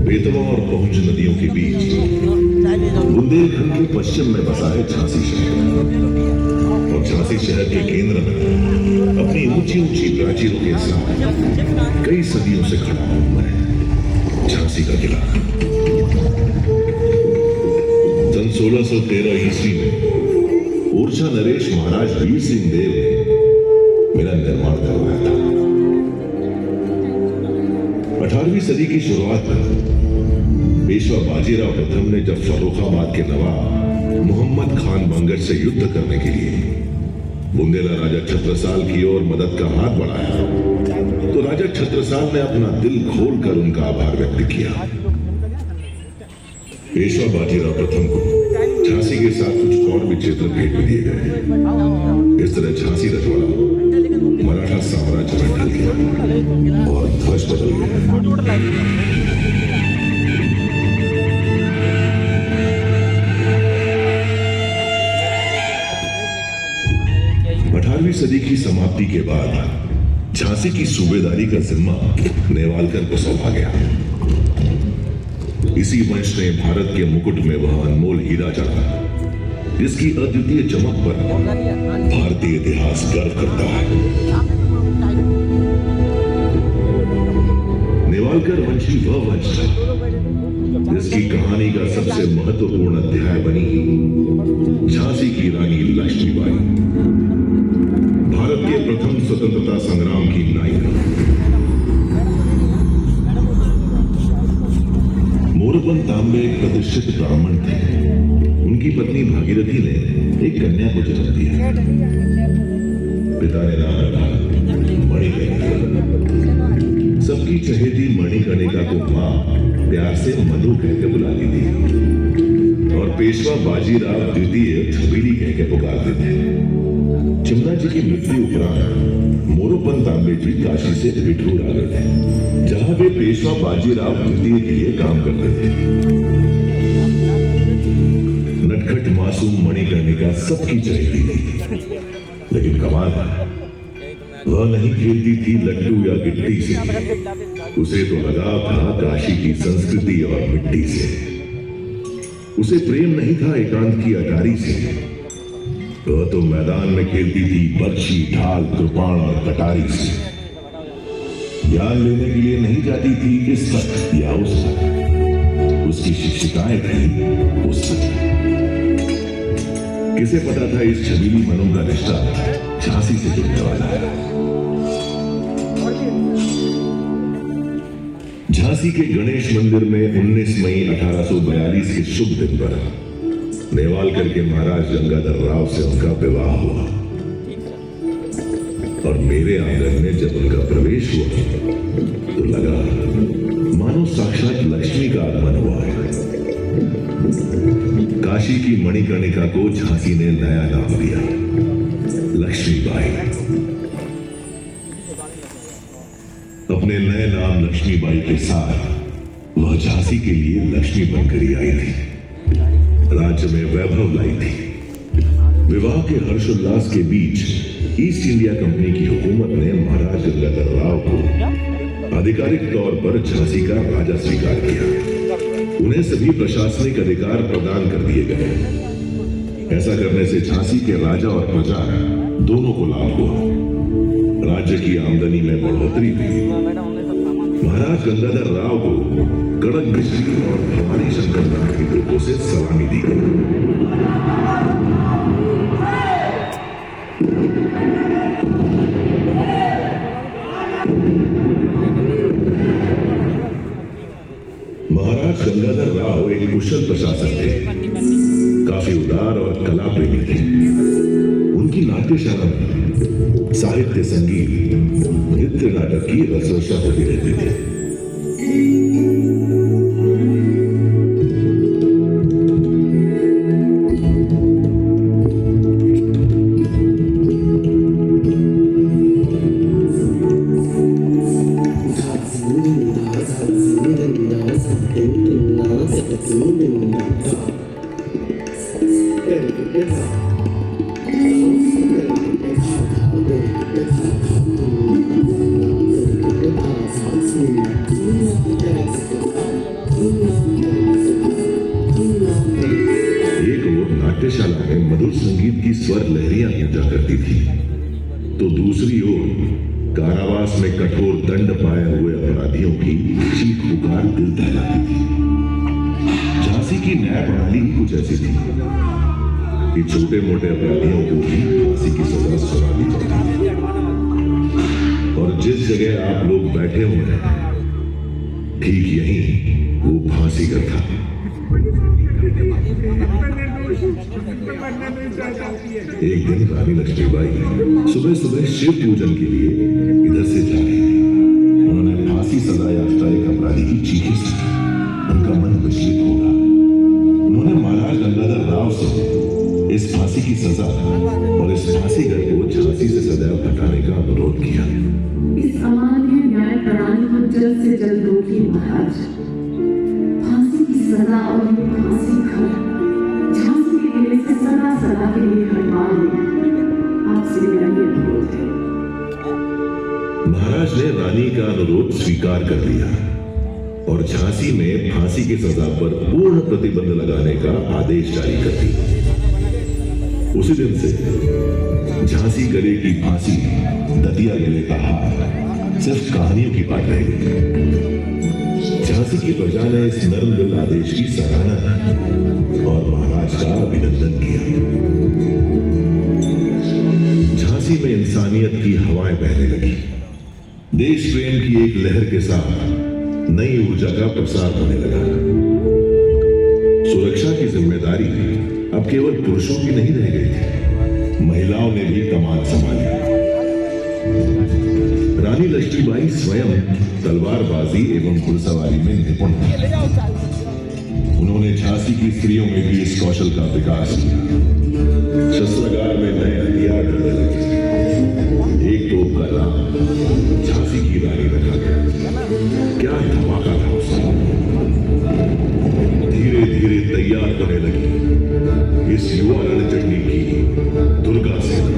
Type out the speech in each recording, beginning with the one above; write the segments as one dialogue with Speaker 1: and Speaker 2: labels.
Speaker 1: बेतवा और पहुंच नदियों के बीच बुंदेलखंड के पश्चिम में बसा है झांसी शहर। और झांसी शहर के केंद्र में अपनी ऊंची ऊंची प्राचीरों के साथ कई सदियों से खड़ा हुआ है झांसी का किला। सन 1613 ईस्वी में ओरछा नरेश महाराज वीर सिंह देव ने मेरा निर्माण करवाया था। 18वीं सदी की शुरुआत में पेशवा बाजीराव प्रथम ने जब फर्रुखाबाद के नवाब मोहम्मद खान बंगश से युद्ध करने के लिए बुंदेला राजा छत्रसाल की ओर मदद का हाथ बढ़ाया तो राजा छत्रसाल ने अपना दिल खोलकर उनका आभार व्यक्त किया। पेशवा बाजीराव प्रथम को झांसी के साथ कुछ और भी क्षेत्र भेंट में दिए गए। इस तरह झांसी रजवाड़ा मराठा साम्राज्य में ढल गया और ध्वज बदल गया। 18वीं सदी की समाप्ति के बाद झांसी की सूबेदारी का जिम्मा नेवालकर को सौंपा गया। इसी वंश ने भारत के मुकुट में वह अनमोल हीरा चढ़ा जिसकी अद्वितीय चमक पर भारतीय इतिहास गर्व करता है। नेवालकर वंशी वह वंश था जिसकी कहानी का सबसे महत्वपूर्ण अध्याय बनी झांसी की रानी लक्ष्मीबाई, भारत के प्रथम स्वतंत्रता संग्राम की नायिका। मोरपन तांबे एक प्रतिष्ठित ब्राह्मण थे। उनकी पत्नी भागीरथी ने एक कन्या को जन्म दिया। पिता ने नाम रखा मणिकर्णिका। सबकी चहेती मणिकर्णिका को मां प्यार से मधु कहकर बुलाती थी और पेशवा बाजीराव द्वितीय छबीली कहकर पुकारते थे। चिमना जी की मृत्यु उपरांत मोरोपन तांबे जी काशी से बिठूर आ गए थे जहां वे पेशवा बाजीराव द्वितीय के लिए काम करते थे। नटखट मासूम मणिकर्णिका सबकी चहेती थी, लेकिन कमाल वह नहीं खेलती थी लड्डू या गिट्टी से। उसे तो लगाव था काशी की संस्कृति और मिट्टी से। उसे प्रेम नहीं था एकांत की अटारी से। वह तो मैदान में खेलती थी बर्छी, ढाल, कृपाण और कटारी से। ज्ञान लेने के लिए नहीं जाती थी इस तक या उस तक। उसकी शिक्षिकाएं थी उस तक। किसे पता था इस छबीली मनों का रिश्ता झांसी से जुड़ने वाला है। झांसी के गणेश मंदिर में 19 मई 1842 के शुभ दिन पर नेवालकर के महाराज गंगाधर राव से उनका विवाह हुआ और मेरे आंगन में जब उनका प्रवेश हुआ तो लगा मानो साक्षात लक्ष्मी का आगमन हुआ है। काशी की मणिकर्णिका को झांसी ने नया नाम दिया, लक्ष्मीबाई। अपने नए नाम लक्ष्मीबाई के साथ वह झांसी के लिए लक्ष्मी बनकर ही आई थी। राज्य में वैभव लाई थी। विवाह के हर्षोल्लास के बीच ईस्ट इंडिया कंपनी की हुकूमत ने महाराज गंगाधर राव को आधिकारिक तौर पर झांसी का राजा स्वीकार किया। उन्हें सभी प्रशासनिक अधिकार प्रदान कर दिए गए। ऐसा करने से झांसी के राजा और प्रजा दोनों को लाभ हुआ। राज्य की आमदनी में बढ़ोतरी हुई। महाराज गंगाधर राव को कड़क बिजली और भवानी शंकर नाथ की तोपों से सलामी दी गई। महाराज गंगाधर राव एक कुशल प्रशासक थे, काफी उदार और कला प्रेमी थे। उनकी नाट्यशाला में साहित्य, संगीत, नृत्य, नाटक की रसरसा होती रहती थी। एक ओर नाट्यशाला में मधुर संगीत की स्वर लहरियां गूंजा करती थी, तो दूसरी ओर कारावास में कठोर दंड पाए हुए अपराधियों की चीख पुकार दिल दहलाती थी। झांसी की न्याय प्रणाली ही कुछ ऐसी थी कि छोटे मोटे अपराधियों को भी फांसी की सजा सुनानी पड़ती। और जिस जगह आप लोग बैठे हुए हैं, ठीक यहीं वो फांसी का था। एक दिन रानी लक्ष्मीबाई सुबह सुबह शिव पूजन के लिए इधर से जा रही थी। उन्होंने फांसी सजा याफ्ता एक अपराधी की चीखें सुनी। उनका मन विचलित हो गया। उन्होंने महाराज गंगाधर राव से इस फांसी की सजा और इस फांसीगर को झांसी से सदैव हटाने का अनुरोध किया।
Speaker 2: इस अमानवीय न्याय प्रणाली को जल्द से जल्द रोकिए महाराज। फांसी की सजा और ये फांसी घर झांसी के किले से सदा सदा के लिए हटवा दें। आपसे मेरा ये अनुरोध है।
Speaker 1: महाराज ने रानी का अनुरोध स्वीकार कर लिया और झांसी में फांसी की सजा पर पूर्ण प्रतिबंध लगाने का आदेश जारी कर दिया। उसी दिन से झांसी गले की फांसी, दतिया गले का हार सिर्फ कहानियों की बात रह गई। झांसी की प्रजा ने इस नर्म दिल आदेश की सराहना की और महाराज का अभिनंदन किया। झांसी में इंसानियत की हवाएं बहने लगी। देश प्रेम की एक लहर के साथ नई ऊर्जा का प्रसार होने लगा। सुरक्षा की जिम्मेदारी अब केवल पुरुषों की नहीं रह गई थी, महिलाओं ने भी कमान संभाली। रानी लक्ष्मीबाई स्वयं तलवारबाजी एवं घुड़सवारी में निपुण थी। उन्होंने झांसी की स्त्रियों में भी इस कौशल का विकास किया। शस्त्रागार में नए हथियार डलने लगे। एक तोप का नाम झांसी की रानी रखा गया। क्या धमाका था उसमें। धीरे धीरे तैयार होने लगी इस युवा रणचंडी की दुर्गा सेना।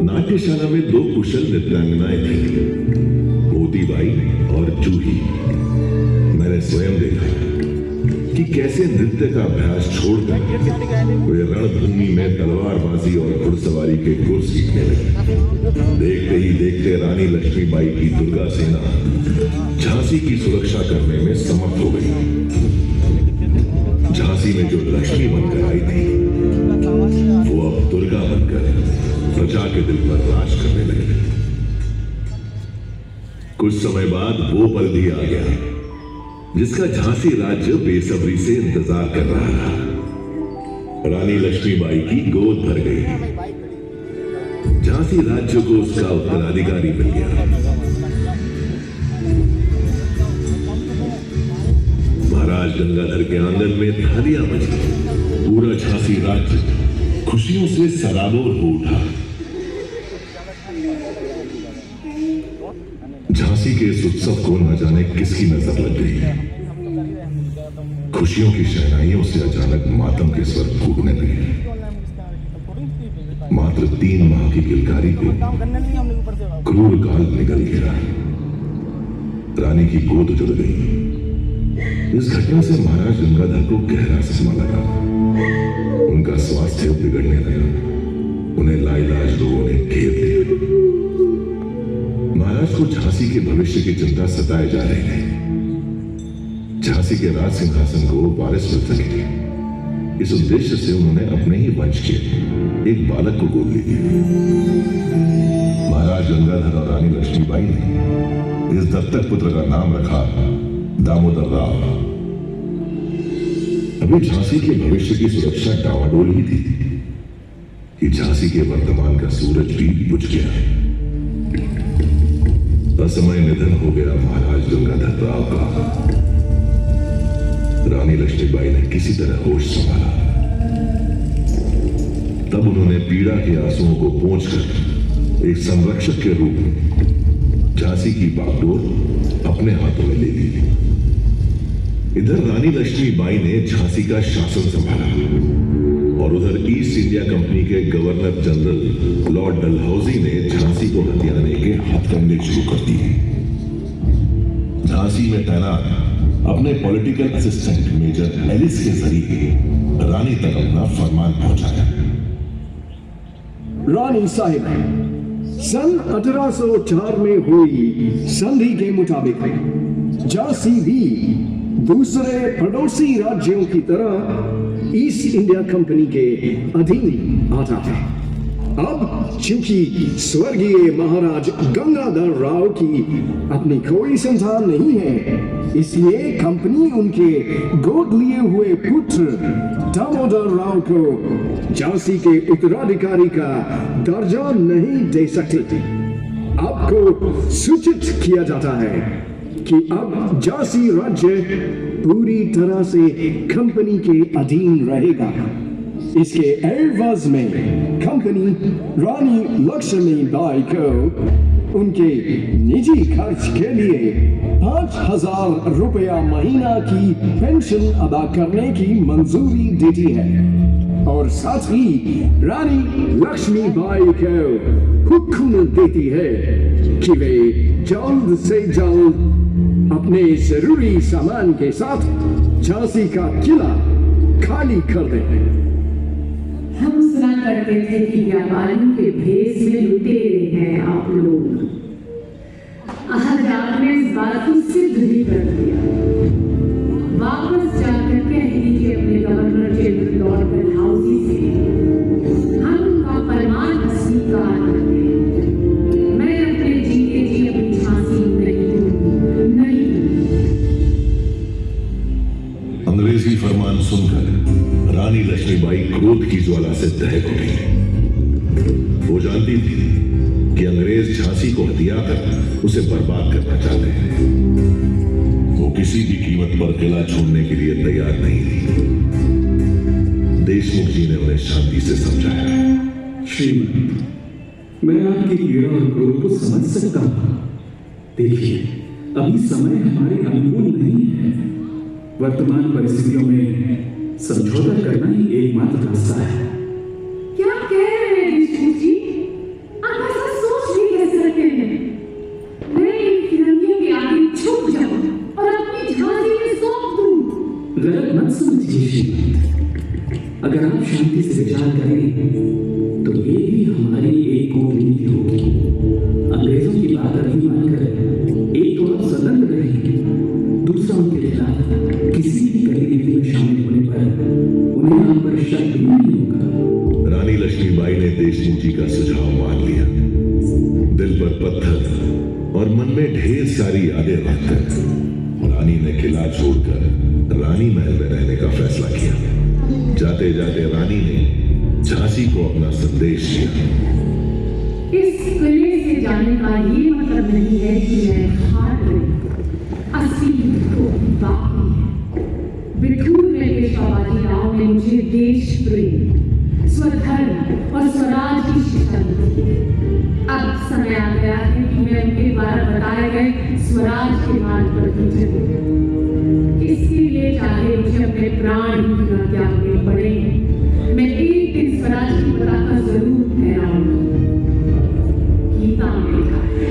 Speaker 1: नाट्यशाला में दो कुशल नृत्यांगनाएं थीं, मोतीबाई और जूही। मैंने स्वयं देखा कि कैसे नृत्य का अभ्यास छोड़कर वे रणभूमि में तलवारबाजी और घुड़सवारी के गुर सीखने लगे। देखते ही देखते रानी लक्ष्मीबाई की दुर्गा सेना झांसी की सुरक्षा करने में समर्थ हो गई। झांसी में जो लक्ष्मी बनकर आई थी, वो अब दुर्गा बनकर प्रजा के दिल पर राज करने लगी। कुछ समय बाद वो पल भी आ गया जिसका झांसी राज्य बेसब्री से इंतजार कर रहा था। रानी लक्ष्मीबाई की गोद भर गई। झांसी राज्य को उसका उत्तराधिकारी मिल गया। महाराज गंगाधर के आंगन में थालियां बजी। पूरा झांसी राज्य खुशियों से सराबोर हो उठा। झांसी के इस उत्सव को न जाने किसकी नजर लग गई। खुशियों की शहनाइयों से अचानक मातम के स्वर फूटने लगे। मात्र 3 माह की किलकारी को क्रूर काल निकल गया। रानी की गोद जुड़ गई। इस घटना से महाराज गंगाधर को गहरा सदमा लगा। उनका स्वास्थ्य बिगड़ने लगा। उन्हें लाइलाज लोगों ने घेर लिया। महाराज को झांसी के भविष्य की चिंता सताए जा रही थी। झांसी के राज सिंहासन को वारिस मिल सके, इस उद्देश्य से उन्होंने अपने ही वंश के एक बालक को गोद लिया। महाराज गंगाधर और रानी लक्ष्मीबाई ने इस दत्तक पुत्र का नाम रखा दामोदर राव। अभी झांसी के भविष्य की सुरक्षा डावाडोल ही थी कि झांसी के वर्तमान का सूरज भी बुझ गया। असमय निधन हो गया महाराज गंगाधर राव का। रानी लक्ष्मीबाई ने किसी तरह होश संभाला। तब उन्होंने पीड़ा के आंसुओं को पोंछकर एक संरक्षक के रूप में झांसी की बागडोर अपने हाथों में ले ली। इधर रानी लक्ष्मीबाई ने झांसी का शासन संभाला और उधर ईस्ट इंडिया कंपनी के गवर्नर जनरल लॉर्ड डलहौजी ने झांसी को हथियाने के हथकंडे शुरू कर दिए। झांसी में तैनात अपने पॉलिटिकल असिस्टेंट मेजर एलिस के जरिए रानी तक अपना फरमान पहुंचाया।
Speaker 3: रानी साहिब, सन 1804 में हुई संधि के मुताबिक झांसी भी दूसरे पड़ोसी राज्यों की तरह ईस्ट इंडिया कंपनी के अधीन आता है। अब चूंकि स्वर्गीय महाराज गंगाधर राव की अपनी कोई संतान नहीं है, इसलिए कंपनी उनके गोद लिए हुए पुत्र दामोदर राव को झांसी के उत्तराधिकारी का दर्जा नहीं दे सकती। आपको सूचित किया जाता है कि अब झांसी राज्य पूरी तरह से कंपनी के अधीन रहेगा। इसके एवज में कंपनी रानी लक्ष्मीबाई को उनके निजी खर्च के लिए 5,000 रुपया महीना की पेंशन अदा करने की मंजूरी देती है और साथ ही रानी लक्ष्मीबाई को हुक्म देती है कि वे जल्द से जल्द अपने जरूरी सामान के साथ झांसी का किला खाली कर दें।
Speaker 2: हम सुना करते थे कि व्यापारियों के भेष में लुटेरे हैं आप लोग। आज आपने इस बात को सिद्ध भी कर दिया। वापस जाकर कह दीजिए अपने गवर्नर जनरल लॉर्ड डलहौजी से हम उनका फरमान स्वीकार करते हैं। मैं अपने जीते जी अपनी झांसी नहीं दूंगी।
Speaker 1: अंग्रेजी फरमान सुनकर रानी लक्ष्मीबाई क्रोध की ज्वाला से दहक उठी। वो जानती थी कि अंग्रेज झांसी को हथियाकर उसे बर्बाद करना चाहते हैं। वो किसी भी कीमत पर किला छोड़ने के लिए तैयार नहीं थी। देशमुख जी ने उन्हें शांति से समझाया।
Speaker 4: श्रीमती, मैं आपकी पीड़ा और क्रोध को समझ सकता हूं। देखिए, अभी समय हमारे अनुकूल नहीं है। वर्तमान परिस्थितियों में समझौता करना ही एकमात्र रास्ता है।
Speaker 2: क्या कह रहे हैं देशमुख जी? आप ऐसा सोच भी कैसे सकते हैं? मैं इन फिरंगियों के आगे झुक जाऊं और अपनी झांसी में सौंप दूं।
Speaker 4: गलत मत समझिए श्रीमती। अगर आप शांति से विचार करें तो ये भी हमारी एक कूटनीति होगी। अंग्रेजों की बात नहीं मानकर एक तो आप सतर्क रहेंगे, दूसरा उनके खिलाफ किसी भी गतिविधि में शामिल होने पर उन्हें आप पर शक भी नहीं होगा।
Speaker 1: रानी लक्ष्मीबाई ने देशमुख जी का सुझाव मान लिया। दिल पर पत्थर और मन में ढेर सारी यादें रखकर रानी ने किला छोड़कर रानी महल में रहने का फैसला किया। जाते जाते रानी ने झांसी को अपना संदेश दिया।
Speaker 2: इस किले से जाने का ये मतलब नहीं है कि मैं हार गई। असली युद्ध तो बाकी है। बिठूर में पेशवाबाजी राव ने मुझे देश प्रेम, स्वधर्म और स्वराज की शिक्षा दी। अब समय आ गया है कि मैं उनके द्वारा बताए गए स्वराज के मार्ग पर ही चलूं। इसके लिए चाहे मुझे अपने प्राण ही न त्यागने पड़े, मैं एक दिन स्वराज की पताका जरूर फहराऊंगी। गीता में लिखा है,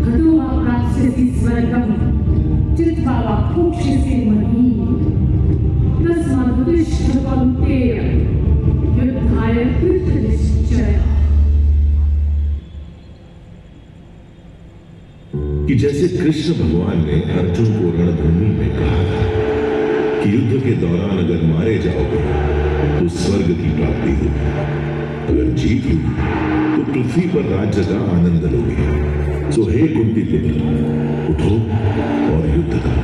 Speaker 2: हतोवा प्राप्स्यति स्वर्गम चित्वा वा भोक्ष्यसे महीम्, तस्मादुत्तिष्ठ कौन्तेय युद्धाय कृतनिश्चयः।
Speaker 1: कि जैसे कृष्ण भगवान ने अर्जुन को रणभूमि में कहा था कि युद्ध के दौरान अगर मारे जाओगे तो स्वर्ग की प्राप्ति होगी, अगर जीत हुई तो पृथ्वी पर राज्य का आनंद लोगे। सो हे कुंती पुत्र, उठो और युद्ध करो।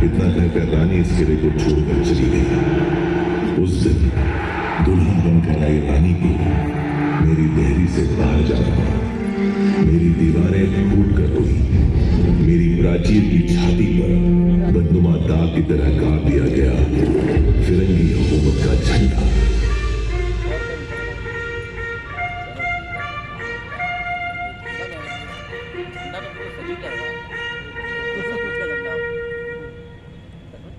Speaker 1: इतना कहकर रानी इस किले को छोड़कर चली गई। उस दिन दुल्हन बनकर आई रानी को मेरी देहरी से बाहर जाना पड़ा। मेरी दीवारें फूट कर रोई, मेरी प्राचीर की छाती पर बदनुमा दाग की तरह काट दिया गया फिरंगी हुकूमत का झंडा।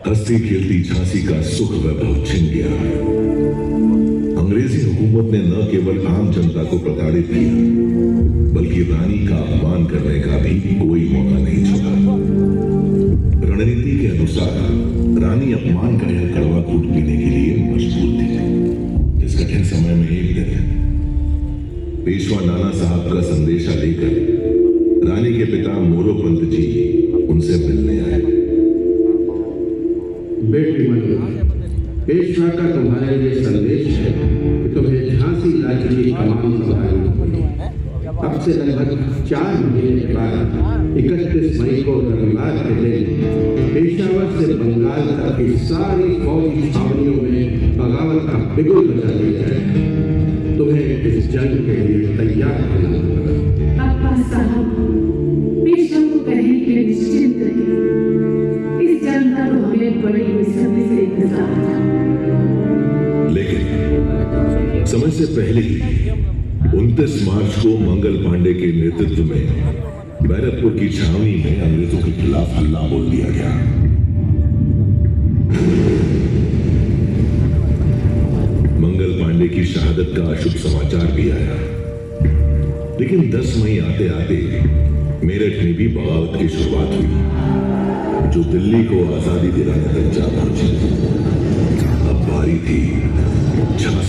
Speaker 1: हंसती खेलती झांसी का सुख वैभव छिन गया। अंग्रेजी हुकूमत ने न केवल आम जनता को प्रताड़ित किया, बल्कि रानी का अपमान करने का भी कोई मौका नहीं छोड़ा। रणनीति के अनुसार रानी अपमान का यह कड़वा कूट पीने के लिए मजबूर थी। इस कठिन समय में एक दिन पेशवा नाना साहब का संदेशा लेकर रानी के पिता मोरोपंत जी उनसे मिलने आए।
Speaker 5: बेटी मनु, पेशवा का तुम्हारे लिए संदेश है कि तुम्हें झांसी राज्य की कमान संभालनी होगी। अब से लगभग 4 महीने के बाद 31 मई को रविवार के दिन पेशावर से बंगाल तक की सारी फौजी छावनियों में बगावत का बिगुल बजा दिया जाएगा। तुम्हें इस जंग के लिए तैयार होना होगा।
Speaker 2: अब्बा साहब, पेशवा को कहें कि निश्चिंत रहिए। इस जंग का तो हमें बड़ी बेसब्री से इंतजार था।
Speaker 1: लेकिन समय से पहले ही 29 मार्च को मंगल पांडे के नेतृत्व में बैरकपुर की छावनी में अंग्रेजों के खिलाफ हल्ला बोल दिया गया। मंगल पांडे की शहादत का अशुभ समाचार भी आया, लेकिन 10 मई आते आते मेरठ में भी बगावत की शुरुआत हुई, जो दिल्ली को आजादी दिलाने तक जा पहुंची। अब बारी थी झांसी